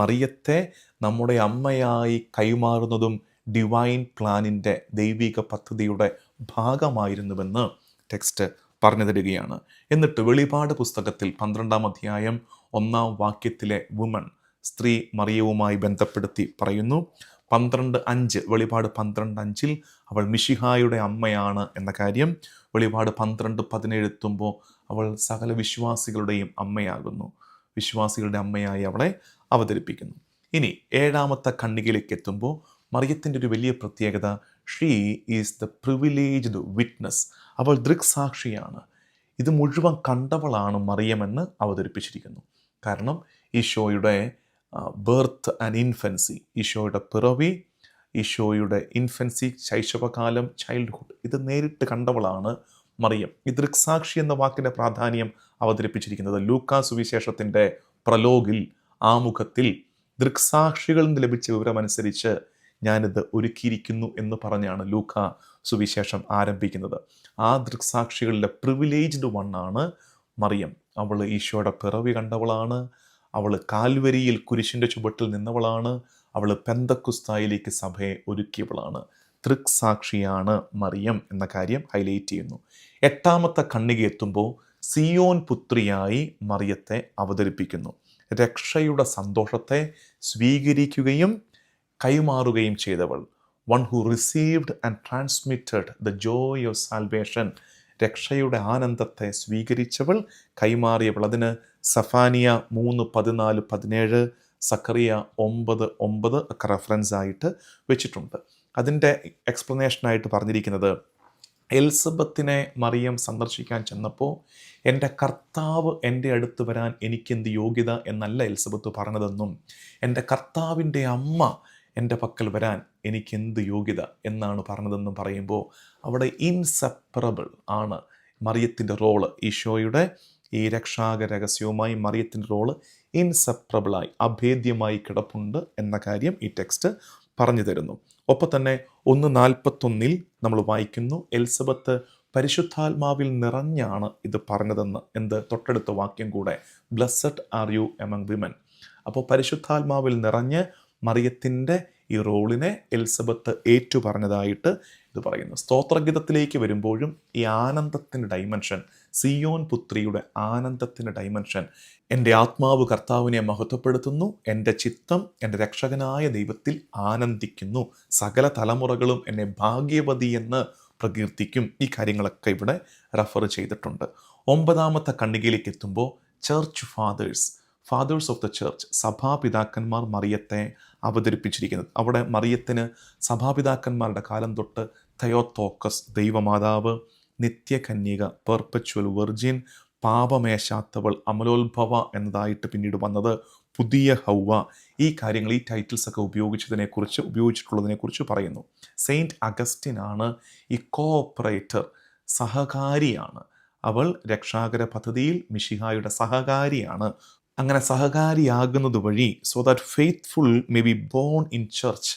മറിയത്തെ നമ്മുടെ അമ്മയായി കൈമാറുന്നതും ഡിവൈൻ പ്ലാനിൻ്റെ, ദൈവിക പദ്ധതിയുടെ ഭാഗമായിരുന്നുവെന്ന് ടെക്സ്റ്റ് പറഞ്ഞു തരികയാണ്. എന്നിട്ട് വെളിപാട് പുസ്തകത്തിൽ 12-ാം അധ്യായം 1-ാം വാക്യത്തിലെ വുമൺ, സ്ത്രീ മറിയവുമായി ബന്ധപ്പെടുത്തി പറയുന്നു. 12:5 വെളിപാട് 12:5 അവൾ മിശിഹായുടെ അമ്മയാണ് എന്ന കാര്യം. വെളിപാട് 12:17 എത്തുമ്പോൾ അവൾ സകല വിശ്വാസികളുടെയും അമ്മയാകുന്നു. വിശ്വാസികളുടെ അമ്മയായി അവളെ അവതരിപ്പിക്കുന്നു. ഇനി 7-ാമത്തെ ഖണ്ഡികയിലേക്ക് എത്തുമ്പോൾ മറിയത്തിൻ്റെ ഒരു വലിയ പ്രത്യേകത, she is the privileged witness. അവൾ ദൃക്സാക്ഷിയാണ്. ഇത് മുഴുവൻ കണ്ടവളാണ് മറിയമെന്ന് അവതരിപ്പിച്ചിരിക്കുന്നു. കാരണം ഈശോയുടെ ബർത്ത് ആൻഡ് ഇൻഫൻസി, ഈശോയുടെ പിറവി, ഈശോയുടെ ഇൻഫൻസി, ശൈശവകാലം, ചൈൽഡ്ഹുഡ്, ഇത് നേരിട്ട് കണ്ടവളാണ് മറിയം. ഈ ദൃക്സാക്ഷി എന്ന വാക്കിൻ്റെ പ്രാധാന്യം അവതരിപ്പിച്ചിരിക്കുന്നത് ലൂക്കാ സുവിശേഷത്തിൻ്റെ പ്രലോഗിൽ, ആമുഖത്തിൽ, ദൃക്സാക്ഷികളിൽ നിന്ന് ലഭിച്ച വിവരമനുസരിച്ച് ഞാനിത് ഒരുക്കിയിരിക്കുന്നു എന്ന് പറഞ്ഞാണ് ലൂക്കാ സുവിശേഷം ആരംഭിക്കുന്നത്. ആ ദൃക്സാക്ഷികളിലെ പ്രിവിലേജ്ഡ് വണ്ണാണ് മറിയം. അവൾ ഈശോയുടെ പിറവി കണ്ടവളാണ്. അവൾ കാൽവരിയിൽ കുരിശിൻ്റെ ചുവട്ടിൽ നിന്നവളാണ്. അവൾ പെന്തക്കുസ്തായിലേക്ക് സഭയെ ഒരുക്കിയവളാണ്. ദൃക്സാക്ഷിയാണ് മറിയം എന്ന കാര്യം ഹൈലൈറ്റ് ചെയ്യുന്നു. 8-ാമത്തെ ഖണ്ഡിക എത്തുമ്പോൾ സിയോൻ പുത്രിയായി മറിയത്തെ അവതരിപ്പിക്കുന്നു. രക്ഷയുടെ സന്തോഷത്തെ സ്വീകരിക്കുകയും കൈമാറുകയും ചെയ്തവൾ, one who received and transmitted the joy of salvation, രക്ഷയുടെ ആനന്ദത്തെ സ്വീകരിച്ചവൾ, കൈമാറിയവൾ. അതിന് സഫാനിയ 3:14-17, സക്കറിയ 9:9 ഒക്കെ റെഫറൻസ് ആയിട്ട് വെച്ചിട്ടുണ്ട്. അതിൻ്റെ എക്സ്പ്ലനേഷനായിട്ട് പറഞ്ഞിരിക്കുന്നത്, എലിസബത്തിനെ മറിയം സന്ദർശിക്കാൻ ചെന്നപ്പോൾ എൻ്റെ കർത്താവ് എൻ്റെ അടുത്ത് വരാൻ എനിക്കെന്ത് യോഗ്യത എന്നല്ല എലിസബത്ത് പറഞ്ഞതെന്നും എൻ്റെ കർത്താവിൻ്റെ അമ്മ എൻ്റെ പക്കൽ വരാൻ എനിക്കെന്ത് യോഗ്യത എന്നാണ് പറഞ്ഞതെന്നും പറയുമ്പോൾ അവിടെ ഇൻസെപ്പറബിൾ ആണ് മറിയത്തിൻ്റെ റോള്. ഈശോയുടെ ഈ രക്ഷാക രഹസ്യവുമായി മറിയത്തിൻ്റെ റോള് ഇൻസെപ്പറബിളായി അഭേദ്യമായി കിടപ്പുണ്ട് എന്ന കാര്യം ഈ ടെക്സ്റ്റ് പറഞ്ഞു തരുന്നു. ഒപ്പം തന്നെ 1:41 നമ്മൾ വായിക്കുന്നു, എലിസബത്ത് പരിശുദ്ധാത്മാവിൽ നിറഞ്ഞാണ് ഇത് പറഞ്ഞതെന്ന്. എന്ത്? തൊട്ടടുത്ത വാക്യം കൂടെ, blessed are you among women. അപ്പോൾ പരിശുദ്ധാത്മാവിൽ നിറഞ്ഞ് മറിയത്തിൻ്റെ ഈ റോളിനെ എലിസബത്ത് ഏറ്റു പറഞ്ഞതായിട്ട് ഇത് പറയുന്നു. സ്തോത്രഗീതത്തിലേക്ക് വരുമ്പോഴും ഈ ആനന്ദത്തിൻ്റെ ഡൈമെൻഷൻ, സിയോൻ പുത്രിയുടെ ആനന്ദത്തിൻ്റെ ഡൈമെൻഷൻ, എൻ്റെ ആത്മാവ് കർത്താവിനെ മഹത്വപ്പെടുത്തുന്നു, എൻ്റെ ചിത്തം എൻ്റെ രക്ഷകനായ ദൈവത്തിൽ ആനന്ദിക്കുന്നു, സകല തലമുറകളും എന്നെ ഭാഗ്യവതി എന്ന് പ്രകീർത്തിക്കും. ഈ കാര്യങ്ങളൊക്കെ ഇവിടെ റെഫർ ചെയ്തിട്ടുണ്ട്. 9ാമത്തെ ഖണ്ഡികയിലേക്ക് എത്തുമ്പോൾ church fathers of the church, സഭാപിതാക്കന്മാർ മറിയത്തെ അവതരിപ്പിച്ചിരിക്കുന്നത്. അവിടെ മറിയത്തിന് സഭാപിതാക്കന്മാരുടെ കാലം തൊട്ട് തെയോത്തോക്കസ്, ദൈവമാതാവ്, നിത്യകന്യക, പെർപ്പച്വൽ വെർജിൻ, പാപമേശാത്തവൾ, അമലോത്ഭവ എന്നതായിട്ട് പിന്നീട് വന്നത് പുതിയ ഹൗവ, ഈ കാര്യങ്ങൾ, ഈ ടൈറ്റിൽസ് ഒക്കെ ഉപയോഗിച്ചിട്ടുള്ളതിനെക്കുറിച്ച് പറയുന്നു. സെയിൻറ്റ് അഗസ്റ്റിനാണ് ഈ കോഓപ്പറേറ്റർ, സഹകാരിയാണ്. അവൾ രക്ഷാകര പദ്ധതിയിൽ മിശിഹായുടെ സഹകാരിയാണ്. അങ്ങനെ സഹകാരിയാകുന്നത് വഴി so that faithful may be born in church,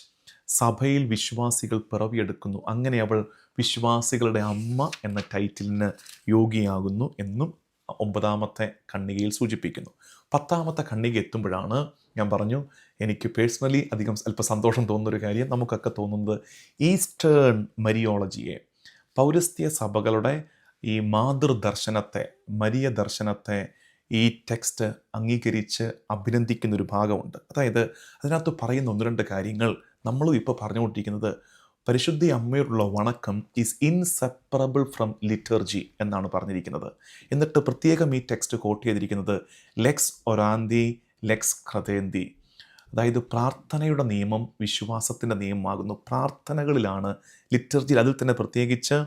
സഭയിൽ വിശ്വാസികൾ പിറവിയെടുക്കുന്നു. അങ്ങനെ അവൾ വിശ്വാസികളുടെ അമ്മ എന്ന ടൈറ്റിലിന് യോഗ്യയാകുന്നു എന്നും 9ാമത്തെ ഖണ്ഡികയിൽ സൂചിപ്പിക്കുന്നു. 10ാമത്തെ ഖണ്ഡിക എത്തുമ്പോഴാണ് ഞാൻ പറഞ്ഞു, എനിക്ക് പേഴ്സണലി അല്പം സന്തോഷം തോന്നുന്നൊരു കാര്യം, നമുക്കൊക്കെ തോന്നുന്നത് ഈസ്റ്റേൺ മരിയോളജിയെ, പൗരസ്ത്യ സഭകളുടെ ഈ മാതൃദർശനത്തെ, മരിയ ദർശനത്തെ ഈ ടെക്സ്റ്റ് അംഗീകരിച്ച് അഭിനന്ദിക്കുന്നൊരു ഭാഗമുണ്ട്. അതായത് അതിനകത്ത് പറയുന്ന 1-2 കാര്യങ്ങൾ നമ്മളും ഇപ്പോൾ പറഞ്ഞുകൊണ്ടിരിക്കുന്നത്, പരിശുദ്ധി അമ്മയോടുള്ള വണക്കം ഈസ് ഇൻസെപ്പറബിൾ ഫ്രം ലിറ്റർജി എന്നാണ് പറഞ്ഞിരിക്കുന്നത്. എന്നിട്ട് പ്രത്യേകം ഈ ടെക്സ്റ്റ് കോട്ട് ചെയ്തിരിക്കുന്നത് ലെക്സ് ഒറാന്തി ലെക്സ് ക്രതേന്തി, അതായത് പ്രാർത്ഥനയുടെ നിയമം വിശ്വാസത്തിൻ്റെ നിയമമാകുന്നു. പ്രാർത്ഥനകളിലാണ്, ലിറ്റർജിയിൽ, അതിൽ തന്നെ പ്രത്യേകിച്ച്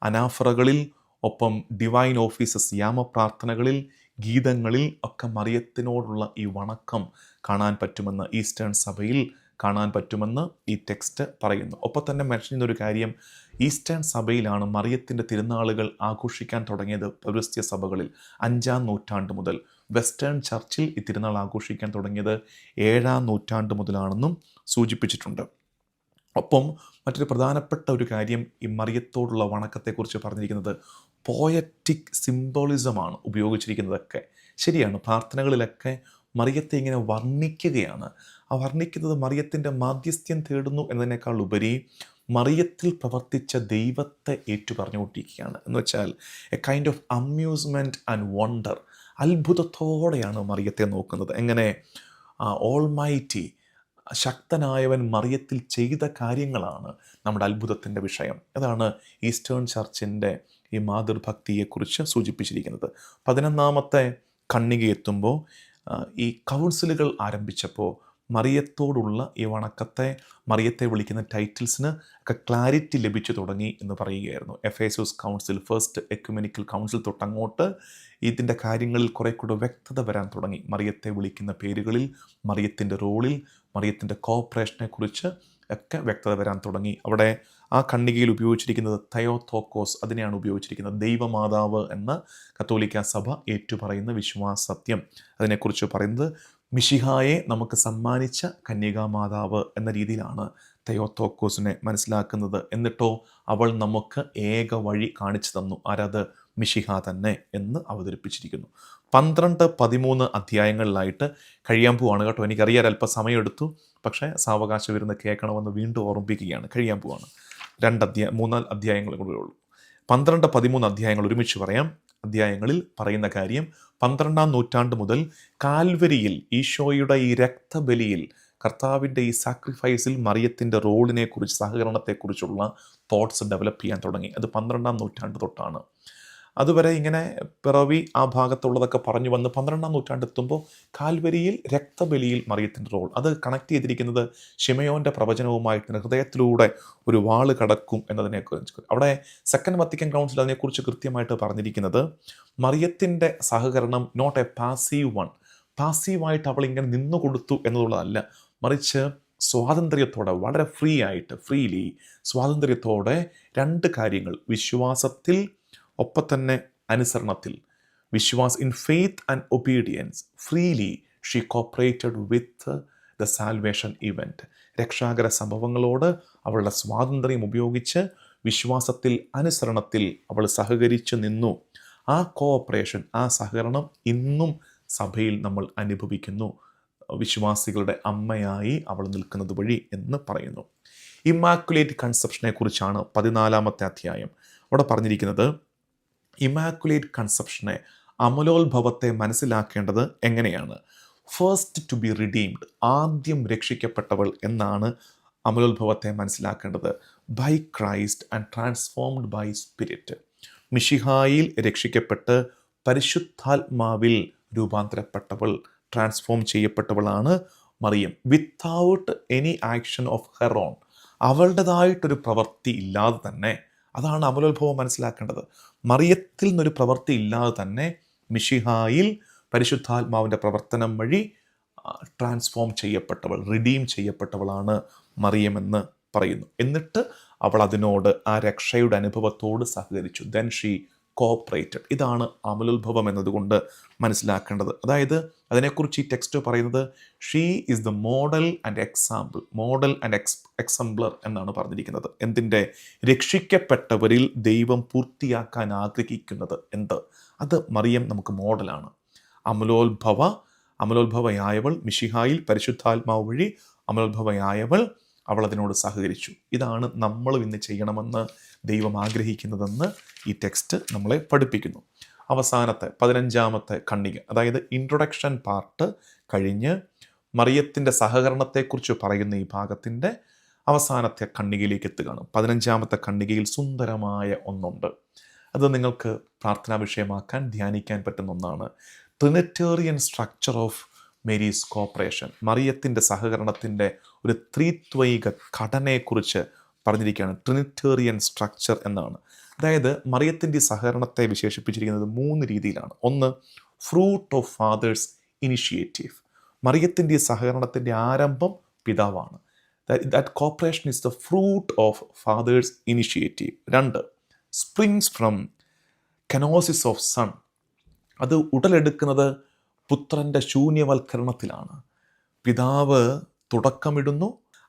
അനാഫറകളിൽ, ഒപ്പം ഡിവൈൻ ഓഫീസസ് യാമപ്രാർത്ഥനകളിൽ, ഗീതങ്ങളിൽ ഒക്കെ മറിയത്തിനോടുള്ള ഈ വണക്കം കാണാൻ പറ്റുമെന്ന്, ഈസ്റ്റേൺ സഭയിൽ കാണാൻ പറ്റുമെന്ന് ഈ ടെക്സ്റ്റ് പറയുന്നു. ഒപ്പം തന്നെ മെൻഷൻ ചെയ്യുന്നൊരു കാര്യം, ഈസ്റ്റേൺ സഭയിലാണ് മറിയത്തിൻ്റെ തിരുനാളുകൾ ആഘോഷിക്കാൻ തുടങ്ങിയത്. പൗരസ്ത്യ സഭകളിൽ 5ാം നൂറ്റാണ്ട് മുതൽ, വെസ്റ്റേൺ ചർച്ചിൽ ഈ തിരുനാൾ ആഘോഷിക്കാൻ തുടങ്ങിയത് 7ാം നൂറ്റാണ്ട് മുതലാണെന്നും സൂചിപ്പിച്ചിട്ടുണ്ട്. ഒപ്പം മറ്റൊരു പ്രധാനപ്പെട്ട ഒരു കാര്യം, ഈ മറിയത്തോടുള്ള വണക്കത്തെക്കുറിച്ച് പറഞ്ഞിരിക്കുന്നത് പോയറ്റിക് സിംബോളിസമാണ് ഉപയോഗിച്ചിരിക്കുന്നതൊക്കെ. ശരിയാണ്, പ്രാർത്ഥനകളിലൊക്കെ മറിയത്തെ ഇങ്ങനെ വർണ്ണിക്കുകയാണ്. ആ വർണ്ണിക്കുന്നത് മറിയത്തിൻ്റെ മാധ്യസ്ഥ്യം തേടുന്നു എന്നതിനേക്കാൾ ഉപരി മറിയത്തിൽ പ്രവർത്തിച്ച ദൈവത്തെ ഏറ്റുപറഞ്ഞുകൊണ്ടിരിക്കുകയാണ്. എന്ന് വെച്ചാൽ a kind of amusement and wonder, അത്ഭുതത്തോടെയാണ് മറിയത്തെ നോക്കുന്നത്. എങ്ങനെ ഓൾമൈറ്റി, ശക്തനായവൻ മറിയത്തിൽ ചെയ്ത കാര്യങ്ങളാണ് നമ്മുടെ അത്ഭുതത്തിൻ്റെ വിഷയം. അതാണ് ഈസ്റ്റേൺ ചർച്ചിൻ്റെ ഈ മാതൃഭക്തിയെക്കുറിച്ച് സൂചിപ്പിച്ചിരിക്കുന്നത്. 11ാമത്തെ ഖണ്ഡിക എത്തുമ്പോൾ ഈ കൗൺസിലുകൾ ആരംഭിച്ചപ്പോൾ മറിയത്തോടുള്ള ഈ വണക്കത്തെ, മറിയത്തെ വിളിക്കുന്ന ടൈറ്റിൽസിന് ഒക്കെ ക്ലാരിറ്റി ലഭിച്ചു തുടങ്ങി എന്ന് പറയുകയായിരുന്നു. Ephesus council, first ecumenical council തൊട്ടങ്ങോട്ട് ഇതിൻ്റെ കാര്യങ്ങളിൽ കുറെ കൂടെ വ്യക്തത വരാൻ തുടങ്ങി. മറിയത്തെ വിളിക്കുന്ന പേരുകളിൽ, മറിയത്തിൻ്റെ റോളിൽ, മറിയത്തിൻ്റെ കോഓപ്പറേഷനെക്കുറിച്ച് ഒക്കെ വ്യക്തത വരാൻ തുടങ്ങി. അവിടെ ആ ഖണ്ഡികയിൽ ഉപയോഗിച്ചിരിക്കുന്നത് തെയോത്തോക്കോസ്, അതിനെയാണ് ഉപയോഗിച്ചിരിക്കുന്നത്. ദൈവമാതാവ് എന്ന കത്തോലിക്ക സഭ ഏറ്റുപറയുന്ന വിശ്വാസത്യം, അതിനെക്കുറിച്ച് പറയുന്നത് മിശിഹായെ നമുക്ക് സമ്മാനിച്ച കന്യകാമാതാവ് എന്ന രീതിയിലാണ് തെയോത്തോക്കോസിനെ മനസ്സിലാക്കുന്നത്. എന്നിട്ടോ അവൾ നമുക്ക് ഏക വഴി കാണിച്ചു തന്നു, ആരത്? മിശിഹ തന്നെ എന്ന് അവതരിപ്പിച്ചിരിക്കുന്നു. 12-13 അധ്യായങ്ങളിലായിട്ട് കഴിയാൻ പോവാണ് കേട്ടോ. എനിക്കറിയാൻ അല്പം സമയമെടുത്തു, പക്ഷേ സാവകാശം വരുന്ന കേൾക്കണമെന്ന് വീണ്ടും ഓർമ്മിപ്പിക്കുകയാണ്. കഴിയാൻ പോവാണ്. 3 അധ്യായങ്ങൾ കൂടെ ഉള്ളൂ. 12-13 അധ്യായങ്ങൾ ഒരുമിച്ച് പറയാം. അധ്യായങ്ങളിൽ പറയുന്ന കാര്യം, 12ാം നൂറ്റാണ്ട് മുതൽ കാൽവരിയിൽ ഈശോയുടെ ഈ രക്തബലിയിൽ, കർത്താവിൻ്റെ ഈ സാക്രിഫൈസിൽ മറിയത്തിൻ്റെ റോളിനെക്കുറിച്ച്, സഹകരണത്തെക്കുറിച്ചുള്ള തോട്ട്സ് ഡെവലപ്പ് ചെയ്യാൻ തുടങ്ങി. അത് 12ാം നൂറ്റാണ്ട് തൊട്ടാണ്. അതുവരെ ഇങ്ങനെ പിറവി ആ ഭാഗത്തുള്ളതൊക്കെ പറഞ്ഞു വന്ന് 12-ാം നൂറ്റാണ്ടെത്തുമ്പോൾ കാൽവരിയിൽ രക്തബലിയിൽ മറിയത്തിൻ്റെ റോൾ അത് കണക്ട് ചെയ്തിരിക്കുന്നത് ശിമയോൻ്റെ പ്രവചനവുമായിട്ട് ഹൃദയത്തിലൂടെ ഒരു വാള് കടക്കും എന്നതിനെക്കുറിച്ച്. അവിടെ സെക്കൻഡ് വത്തിക്കൻ കൗൺസിൽ അതിനെക്കുറിച്ച് കൃത്യമായിട്ട് പറഞ്ഞിരിക്കുന്നത് മറിയത്തിൻ്റെ സഹകരണം നോട്ട് എ പാസീവ് വൺ, പാസീവായിട്ട് അവൾ ഇങ്ങനെ നിന്നു കൊടുത്തു എന്നുള്ളതല്ല, മറിച്ച് സ്വാതന്ത്ര്യത്തോടെ വളരെ ഫ്രീലി സ്വാതന്ത്ര്യത്തോടെ രണ്ട് കാര്യങ്ങൾ, വിശ്വാസത്തിൽ ഒപ്പം തന്നെ അനുസരണത്തിൽ, in faith and obedience freely she cooperated with the salvation event. രക്ഷാകര സംഭവങ്ങളോട് അവളുടെ സ്വാതന്ത്ര്യം ഉപയോഗിച്ച് വിശ്വാസത്തിൽ അനുസരണത്തിൽ അവൾ സഹകരിച്ച് നിന്നു. ആ കോഓപ്പറേഷൻ, ആ സഹകരണം ഇന്നും സഭയിൽ നമ്മൾ അനുഭവിക്കുന്നു, വിശ്വാസികളുടെ അമ്മയായി അവൾ നിൽക്കുന്നത് വഴി എന്ന് പറയുന്നു. ഇമ്മാക്കുലേറ്റ് കൺസെപ്ഷനെ കുറിച്ചാണ് 14-ാമത്തെ അധ്യായം. അവിടെ പറഞ്ഞിരിക്കുന്നത് ഇമ്മാക്കുലേറ്റ് കൺസെപ്ഷനെ, അമലോത്ഭവത്തെ മനസ്സിലാക്കേണ്ടത് എങ്ങനെയാണ്? ഫസ്റ്റ് ടു ബി റിഡീംഡ്, ആദ്യം രക്ഷിക്കപ്പെട്ടവൾ എന്നാണ് അമലോത്ഭവത്തെ മനസ്സിലാക്കേണ്ടത്. By Christ and transformed by spirit, മിശിഹായിൽ രക്ഷിക്കപ്പെട്ട് പരിശുദ്ധാത്മാവിൽ രൂപാന്തരപ്പെട്ടവൾ, ട്രാൻസ്ഫോം ചെയ്യപ്പെട്ടവളാണ് മറിയം. Without any action of her own, അവളുടേതായിട്ടൊരു പ്രവൃത്തി ഇല്ലാതെ തന്നെ, അതാണ് അമലോത്ഭവം മനസ്സിലാക്കേണ്ടത്. മറിയത്തിൽ നിന്നൊരു പ്രവൃത്തി ഇല്ലാതെ തന്നെ മിശിഹായിൽ പരിശുദ്ധാത്മാവിൻ്റെ പ്രവർത്തനം വഴി ട്രാൻസ്ഫോം ചെയ്യപ്പെട്ടവൾ, റിഡീം ചെയ്യപ്പെട്ടവളാണ് മറിയമെന്ന് പറയുന്നു. എന്നിട്ട് അവൾ അതിനോട്, ആ രക്ഷയുടെ അനുഭവത്തോട് സഹകരിച്ചു. Then she cooperated. ഇതാണ് അമലോത്ഭവം എന്നതുകൊണ്ട് മനസ്സിലാക്കേണ്ടത്. അതായത് അതിനെക്കുറിച്ച് ഈ ടെക്സ്റ്റ് പറയുന്നത് she is the model and example, model and exemplar എന്നാണ് പറഞ്ഞിരിക്കുന്നത്. എന്തിൻ്റെ? രക്ഷിക്കപ്പെട്ടവരിൽ ദൈവം പൂർത്തിയാക്കാൻ ആഗ്രഹിക്കുന്നത് എന്ത്, അത് മറിയം നമുക്ക് മോഡലാണ്. അമലോത്ഭവയായവൾ, മിശിഹായിൽ പരിശുദ്ധാത്മാവ് വഴി അമലോത്ഭവയായവൾ, അവൾ അതിനോട് സഹകരിച്ചു. ഇതാണ് നമ്മൾ ഇന്ന് ചെയ്യണമെന്ന് ദൈവം ആഗ്രഹിക്കുന്നതെന്ന് ഈ ടെക്സ്റ്റ് നമ്മളെ പഠിപ്പിക്കുന്നു. അവസാനത്തെ 15-ാമത്തെ ഖണ്ഡിക, അതായത് ഇൻട്രൊഡക്ഷൻ പാർട്ട് കഴിഞ്ഞ് മറിയത്തിൻ്റെ സഹകരണത്തെക്കുറിച്ച് പറയുന്ന ഈ ഭാഗത്തിൻ്റെ അവസാനത്തെ ഖണ്ഡികയിലേക്ക് എത്തുകയാണ്. 15-ാമത്തെ ഖണ്ഡികയിൽ സുന്ദരമായ ഒന്നുണ്ട്. അത് നിങ്ങൾക്ക് പ്രാർത്ഥനാ വിഷയമാക്കാൻ, ധ്യാനിക്കാൻ പറ്റുന്ന ഒന്നാണ്. Trinitarian structure of Mary's corporation, മറിയത്തിൻ്റെ സഹകരണത്തിൻ്റെ ഒരു ത്രിത്വൈക ഘടനയെക്കുറിച്ച് പറഞ്ഞിരിക്കുകയാണ്. ട്രിനിറ്റേറിയൻ സ്ട്രക്ചർ എന്നാണ്. അതായത് മറിയത്തിൻ്റെ സഹകരണത്തെ വിശേഷിപ്പിച്ചിരിക്കുന്നത് 3 രീതിയിലാണ്. ഒന്ന്, ഫ്രൂട്ട് ഓഫ് ഫാദേഴ്സ് ഇനിഷ്യേറ്റീവ്, മറിയത്തിൻ്റെ സഹകരണത്തിൻ്റെ ആരംഭം പിതാവാണ്. That cooperation is the fruit of father's initiative. 2, springs from kenosis of son, അത് ഉടലെടുക്കുന്നത് പുത്രൻ്റെ ശൂന്യവൽക്കരണത്തിലാണ്. പിതാവ് തുടക്കമിടുന്നു,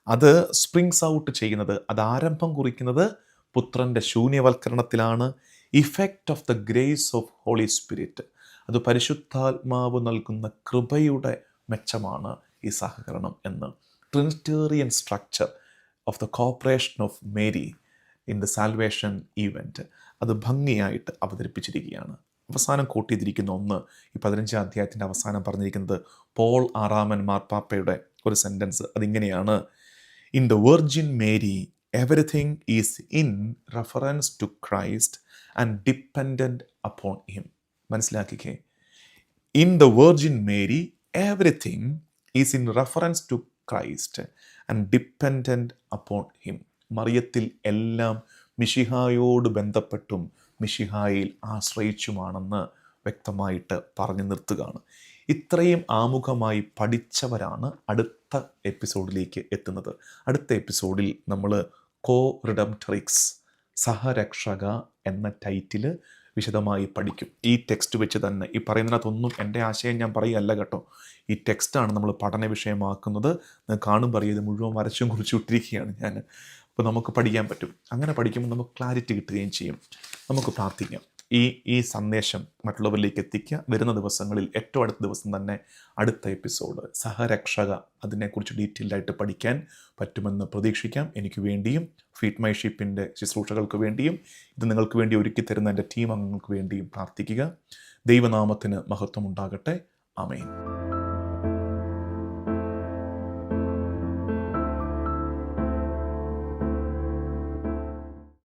അത് സ്പ്രിങ്സ് ഔട്ട് ചെയ്യുന്നത്, അത് ആരംഭം കുറിക്കുന്നത് പുത്രൻ്റെ ശൂന്യവൽക്കരണത്തിലാണ്. Effect of the grace of holy spirit, അത് പരിശുദ്ധാത്മാവ് നൽകുന്ന കൃപയുടെ മെച്ചമാണ് ഈ സഹകരണം എന്ന്. Trinitarian structure of the cooperation of Mary in the salvation event, അത് ഭംഗിയായിട്ട് അവതരിപ്പിച്ചിരിക്കുകയാണ്. അവസാനം കോട്ട് ചെയ്തിരിക്കുന്ന ഒന്ന്, ഈ 15-ാം അധ്യായത്തിൻ്റെ അവസാനം പറഞ്ഞിരിക്കുന്നത് പോൾ 6 മാർപ്പാപ്പയുടെ ഒരു സെൻറ്റൻസ്. അതിങ്ങനെയാണ്: in the virgin Mary everything is in reference to Christ and dependent upon him. മനസ്സിലാക്കിക്കേ, in the virgin Mary everything is in reference to Christ and dependent upon him. മറിയത്തിൽ എല്ലാം മിശിഹായോട് ബന്ധപ്പെട്ടും മിശിഹായിൽ ആശ്രയിച്ചുമാണെന്ന് വ്യക്തമായിട്ട് പറഞ്ഞു നിർത്തുകയാണ്. ഇത്രയും ആമുഖമായി പഠിച്ചവരാണ് അടുത്ത എപ്പിസോഡിലേക്ക് എത്തുന്നത്. അടുത്ത എപ്പിസോഡിൽ നമ്മൾ കോ റിഡംപ്റ്ററിക്സ്, സഹരക്ഷക എന്ന ടൈറ്റില് വിശദമായി പഠിക്കും. ഈ ടെക്സ്റ്റ് വെച്ച് തന്നെ, ഈ പറയുന്നതിനകത്തൊന്നും എൻ്റെ ആശയം ഞാൻ പറയുകയല്ല കേട്ടോ, ഈ ടെക്സ്റ്റാണ് നമ്മൾ പഠന വിഷയമാക്കുന്നത്. കാണുമ്പോൾ അറിയത് മുഴുവൻ വരച്ചും കുറിച്ച് വിട്ടിരിക്കുകയാണ് ഞാൻ. അപ്പോൾ നമുക്ക് പഠിക്കാൻ പറ്റും. അങ്ങനെ പഠിക്കുമ്പോൾ നമുക്ക് ക്ലാരിറ്റി കിട്ടുകയും ചെയ്യും. നമുക്ക് പ്രാർത്ഥിക്കാം, ഈ സന്ദേശം മറ്റുള്ളവരിലേക്ക് എത്തിക്കുക. വരുന്ന ദിവസങ്ങളിൽ ഏറ്റവും അടുത്ത ദിവസം തന്നെ അടുത്ത എപ്പിസോഡ് സഹരക്ഷക, അതിനെക്കുറിച്ച് ഡീറ്റെയിൽഡായിട്ട് പഠിക്കാൻ പറ്റുമെന്ന് പ്രതീക്ഷിക്കാം. എനിക്ക് വേണ്ടിയും ഫീഡ് മൈ ഷിപ്പിൻ്റെ ശുശ്രൂഷകൾക്ക് വേണ്ടിയും ഇത് നിങ്ങൾക്ക് വേണ്ടി ഒരുക്കി തരുന്ന എൻ്റെ ടീം അംഗങ്ങൾക്ക് വേണ്ടിയും പ്രാർത്ഥിക്കുക. ദൈവനാമത്തിന് മഹത്വം ഉണ്ടാകട്ടെ. ആമേൻ.